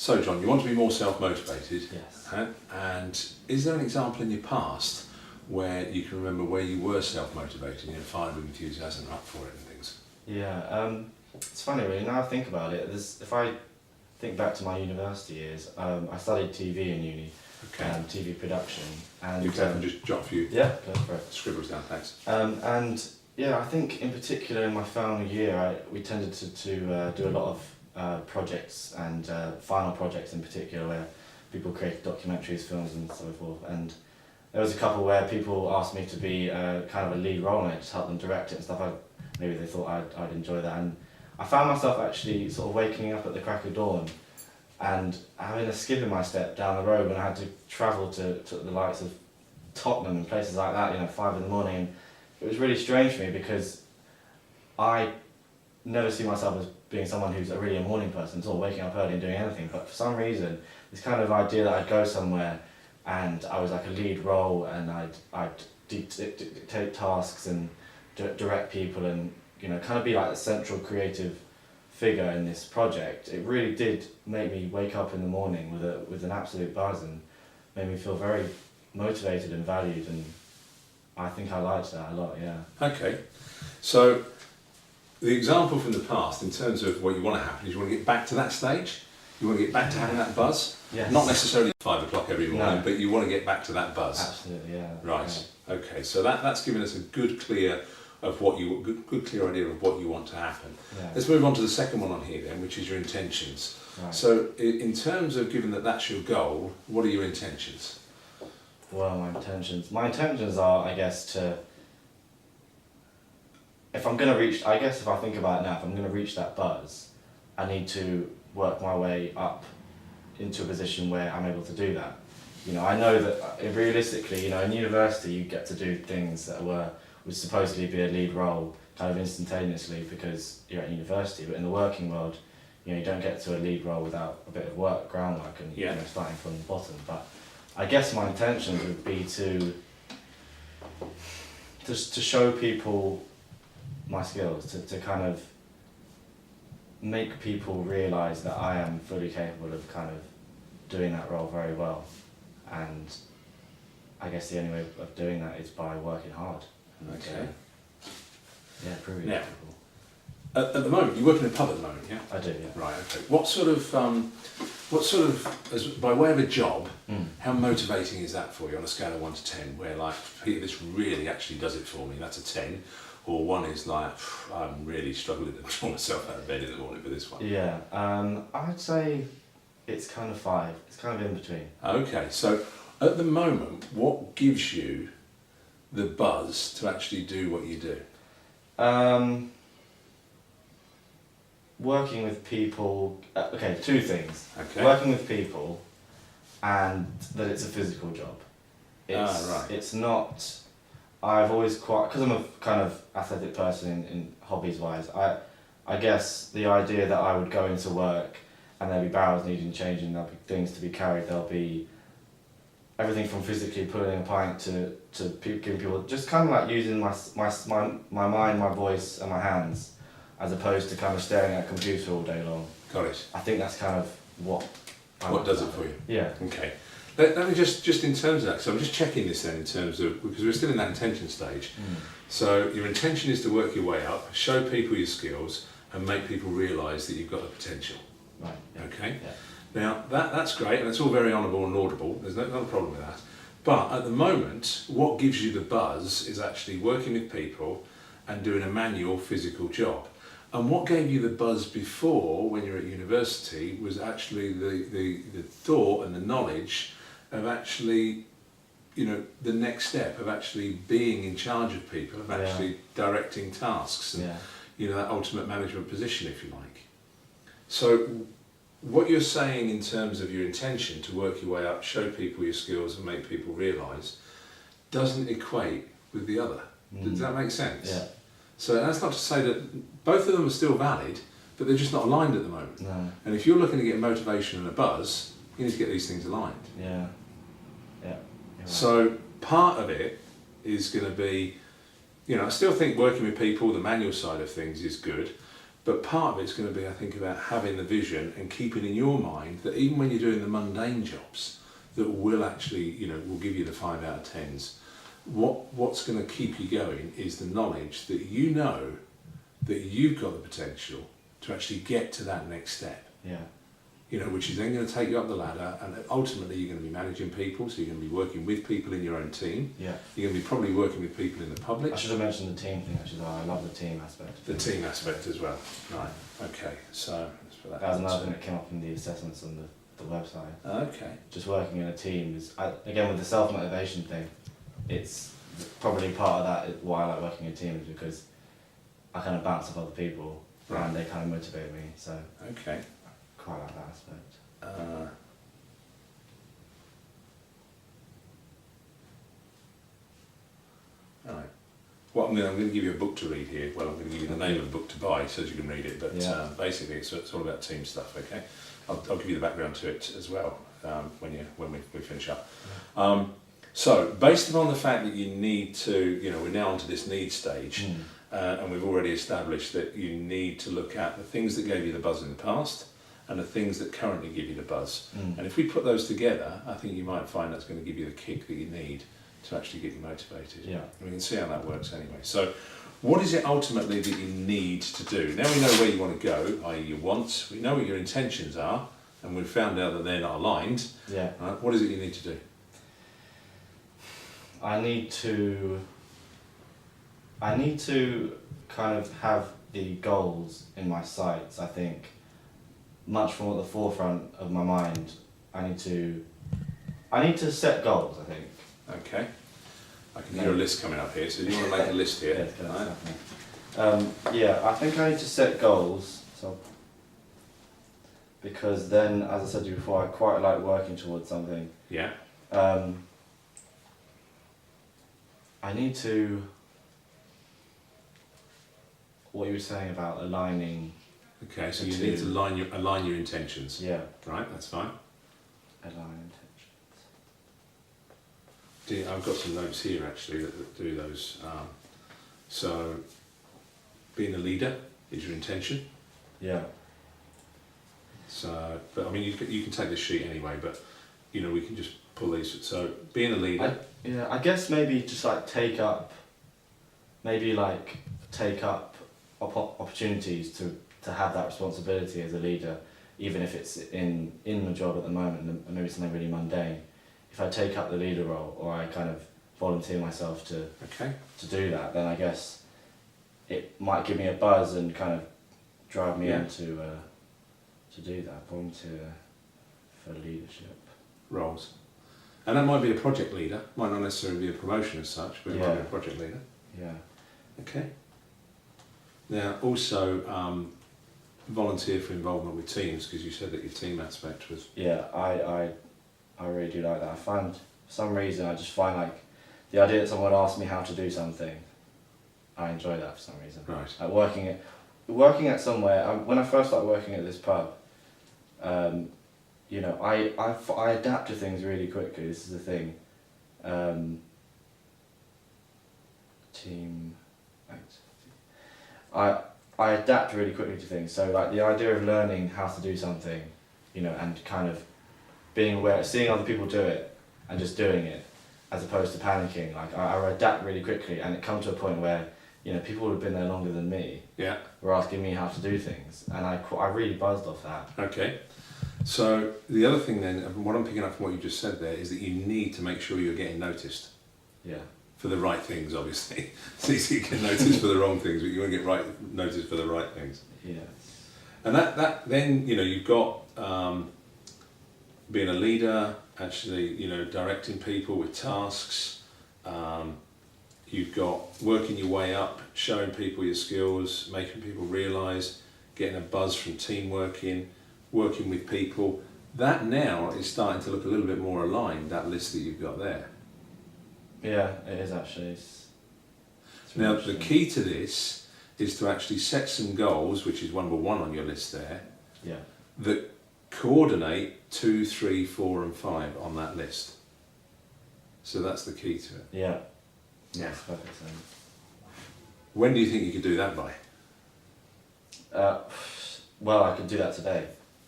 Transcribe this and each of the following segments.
So, John, you want to be more self-motivated. Yes. And is there an example in your past where you can remember where you were self-motivated, fired with enthusiasm, up for it and things? Yeah, it's funny really, now I think about it, if I think back to my university years, I studied TV in uni, Okay. TV production. And You can just jot a few yeah, go for it. scribbles down, thanks. And yeah, I think in particular in my final year, we tended to do a lot of projects and final projects in particular where people created documentaries, films and so forth. And there was a couple where people asked me to be kind of a lead role, and I just helped them direct it and stuff. Maybe they thought I'd enjoy that. And I found myself actually sort of waking up at the crack of dawn and having a skip in my step down the road when I had to travel to the likes of Tottenham and places like that, 5 in the morning. And it was really strange for me because I never see myself as being someone who's really a morning person at all, waking up early and doing anything. But for some reason, this kind of idea that I'd go somewhere and I was like a lead role and I'd dictate tasks and direct people and kind of be like the central creative figure in this project, it really did make me wake up in the morning with an absolute buzz and made me feel very motivated and valued, and I think I liked that a lot, yeah. Okay, so the example from the past in terms of what you want to happen is you want to get back to that stage, you want to get back to having that buzz, Yes. not necessarily 5 o'clock every morning, No. but you want to get back to that buzz. Absolutely, yeah. Right. Okay. So that's given us a good clear idea of what you want to happen. Yeah. Let's move on to the second one on here then, which is your intentions. Right. So in terms of given that that's your goal, what are your intentions? Well, my intentions are, I guess, if I'm going to reach, I guess if I think about it now, if I'm going to reach that buzz, I need to work my way up into a position where I'm able to do that. I know that realistically, in university you get to do things that would supposedly be a lead role kind of instantaneously because you're at university, but in the working world, you don't get to a lead role without a bit of groundwork and starting from the bottom. But I guess my intentions would be to show people my skills, to kind of make people realise that I am fully capable of kind of doing that role very well. And I guess the only way of doing that is by working hard. Okay. Yeah, proving Now, to people. At the moment, you work in a pub at the moment, yeah? I do, yeah. Right. Okay. What sort of, as by way of a job, how motivating is that for you on a scale of 1 to 10? Where like, Peter, this really actually does it for me. That's a 10. Or 1 is like, I'm really struggling to draw myself out of bed in the morning for this one. Yeah, I'd say it's kind of 5. It's kind of in between. Okay, so at the moment, what gives you the buzz to actually do what you do? Working with people, okay, 2 things. Okay. Working with people and that it's a physical job. Right. It's not, I've always because I'm a kind of athletic person in hobbies wise, I guess the idea that I would go into work and there'll be barrels needing changing, there'll be things to be carried, there'll be everything from physically pulling a pint to giving people, just kind of like using my mind, my voice and my hands as opposed to kind of staring at a computer all day long. Got it. I think that's kind of what Does it for you? Yeah. Okay. Let me just in terms of that, so I'm just checking this then in terms of, because we're still in that intention stage. So your intention is to work your way up, show people your skills and make people realise that you've got the potential. Right. Yeah. Okay? Yeah. Now that's great and it's all very honourable and laudable, there's not a problem with that. But at the moment, what gives you the buzz is actually working with people and doing a manual physical job. And what gave you the buzz before, when you were at university, was actually the thought and the knowledge of actually, the next step of actually being in charge of people, of actually directing tasks, and that ultimate management position, if you like. So what you're saying in terms of your intention to work your way up, show people your skills and make people realise, doesn't equate with the other. Does that make sense? Yeah. So that's not to say that both of them are still valid, but they're just not aligned at the moment. No. And if you're looking to get motivation and a buzz, you need to get these things aligned. Yeah. Yeah. You're right. So part of it is going to be, I still think working with people, the manual side of things is good, But part of it's going to be, I think, about having the vision and keeping in your mind that even when you're doing the mundane jobs that will actually, will give you the 5 out of 10s, what's going to keep you going is the knowledge that you know that you've got the potential to actually get to that next step. Yeah. Which is then going to take you up the ladder, and ultimately you're going to be managing people, so you're going to be working with people in your own team. Yeah. You're going to be probably working with people in the public. I should have mentioned the team thing actually. Though. I love the team aspect. The team aspect as well. Right. Okay. So let's put that. That was another thing that came up in the assessments on the website. Okay. Just working in a team is again with the self-motivation thing. It's probably part of that why I like working in teams because I kind of bounce off other people and they kind of motivate me. So. Okay. Quite like that aspect. Right. Well, I'm going to give you a book to read here. Well, I'm going to give you the name of the book to buy so that you can read it. But basically, it's all about team stuff. Okay. I'll give you the background to it as well when we finish up. So, based upon the fact that you need to, we're now onto this need stage, and we've already established that you need to look at the things that gave you the buzz in the past. And the things that currently give you the buzz. And if we put those together, I think you might find that's going to give you the kick that you need to actually get you motivated. Yeah. And we can see how that works anyway. So what is it ultimately that you need to do? Now we know where you want to go, i.e. your wants, we know what your intentions are, and we've found out that they're not aligned. Yeah. Right? What is it you need to do? I need to kind of have the goals in my sights, I think. Much more at the forefront of my mind. I need to set goals, I think. Okay. I can hear a list coming up here, so do you want to make a list here? Yeah, I think I need to set goals. So, because then, as I said to you before, I quite like working towards something. Yeah. I need to. What you were saying about aligning. Okay, so you need to align your intentions. Yeah. Right, that's fine. Align intentions. I've got some notes here actually that do those. So, being a leader is your intention. Yeah. So, but I mean, you can take this sheet anyway, but we can just pull these. So, being a leader. I guess maybe just like take up opportunities to have that responsibility as a leader, even if it's in the job at the moment, and maybe something really mundane. If I take up the leader role, or I kind of volunteer myself to do that, then I guess it might give me a buzz and kind of drive me on to do that, volunteer for leadership roles. And that might be a project leader, might not necessarily be a promotion as such, but it might be a project leader. Yeah. Okay. Now, also, volunteer for involvement with teams, because you said that your team aspect was... Yeah, I really do like that. I find, for some reason, I just find like the idea that someone asks me how to do something, I enjoy that for some reason. Right. Like working at somewhere, when I first started working at this pub, I adapt to things really quickly. This is the thing. Team activity. I adapt really quickly to things. So like the idea of learning how to do something, and kind of being aware, seeing other people do it and just doing it, as opposed to panicking. Like I adapt really quickly, and it comes to a point where people who have been there longer than me were asking me how to do things, and I really buzzed off that. Okay. So the other thing then, what I'm picking up from what you just said there, is that you need to make sure you're getting noticed. Yeah. For the right things, obviously. It's easy to get noticed for the wrong things, but you want to get noticed for the right things. Yeah. And that then, you've got being a leader, actually, directing people with tasks. You've got working your way up, showing people your skills, making people realise, getting a buzz from team working with people. That now is starting to look a little bit more aligned, that list that you've got there. Yeah, it is actually. It's now, the key to this is to actually set some goals, which is number 1 on your list there, that coordinate 2, 3, 4 and 5 on that list. So that's the key to it. Yeah. That's perfect sense. When do you think you could do that by? Well, I could do that today.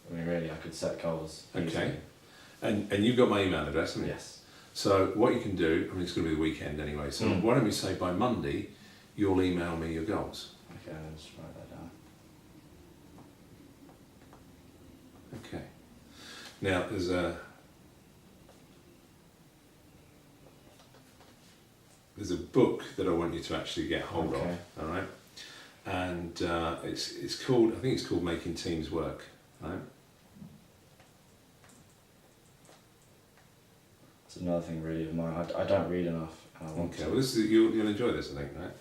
I mean, really, I could set goals. Okay. easily. And you've got my email address, haven't you? Yes. So what you can do, I mean, it's going to be the weekend anyway, so why don't we say by Monday, you'll email me your goals. Okay, I'll just write that down. Okay. Now, there's a book that I want you to actually get hold of, Okay. all right? And it's called, I think it's called Making Teams Work, right? It's another thing really of mine. I don't read enough. And I want Okay, to. well you'll enjoy this, I think, right?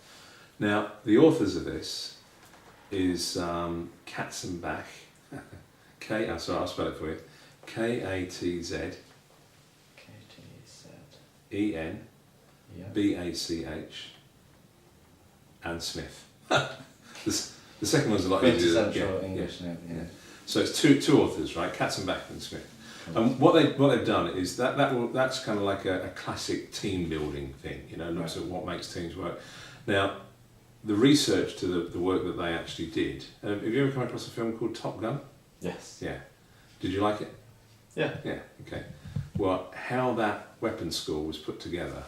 Now, the authors of this is Katzenbach, I'll spell it for you, KATZENBACH, KTZ. Yeah. and Smith. The second one's a lot easier. Quintessential English name. Yeah. So it's two authors, right? Katzenbach and Smith. And what they've done is that's kind of like a classic team building thing, you know, looks at what makes teams work. Now, the research to the work that they actually did. Have you ever come across a film called Top Gun? Yes. Yeah. Did you like it? Yeah. Yeah. Okay. Well, how that weapons school was put together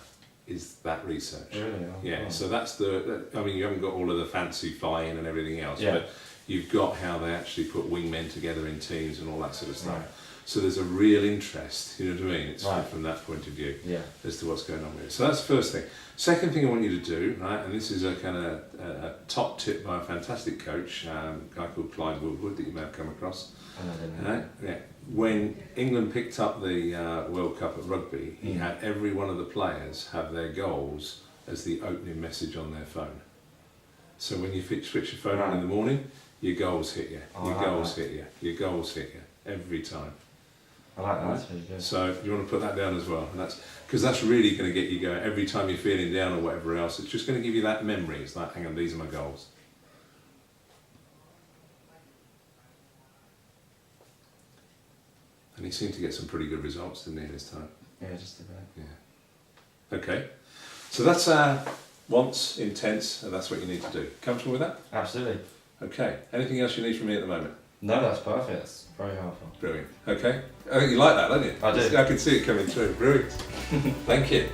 is that research. Really? Oh, Yeah. wow. So that's I mean, you haven't got all of the fancy flying and everything else, Yeah. but you've got how they actually put wingmen together in teams and all that sort of stuff. Right. So there's a real interest, you know what I mean? It's Right. from that point of view Yeah. as to what's going on with it. So that's the first thing. Second thing I want you to do, right, and this is a kind of a top tip by a fantastic coach, a guy called Clyde Woodward that you may have come across. I didn't know. Right? Yeah. When England picked up the World Cup at rugby, he Mm. had every one of the players have their goals as the opening message on their phone. So when you switch your phone on in the morning, your goals hit you, Oh, your I like goals that. hit you, your goals hit you every time. I like that. Right. That's really good. So you want to put that down as well, and that's because that's really going to get you going. Every time you're feeling down or whatever else, it's just going to give you that memory. It's like, hang on, these are my goals. And he seemed to get some pretty good results, didn't he, this time? Yeah, just a bit. Yeah. Okay. So that's wants, intents, and that's what you need to do. Comfortable with that? Absolutely. Okay. Anything else you need from me at the moment? No, that's perfect. That's very helpful. Brilliant. Okay. I think you like that, don't you? I do. I can see it coming through. Brilliant. Thank you.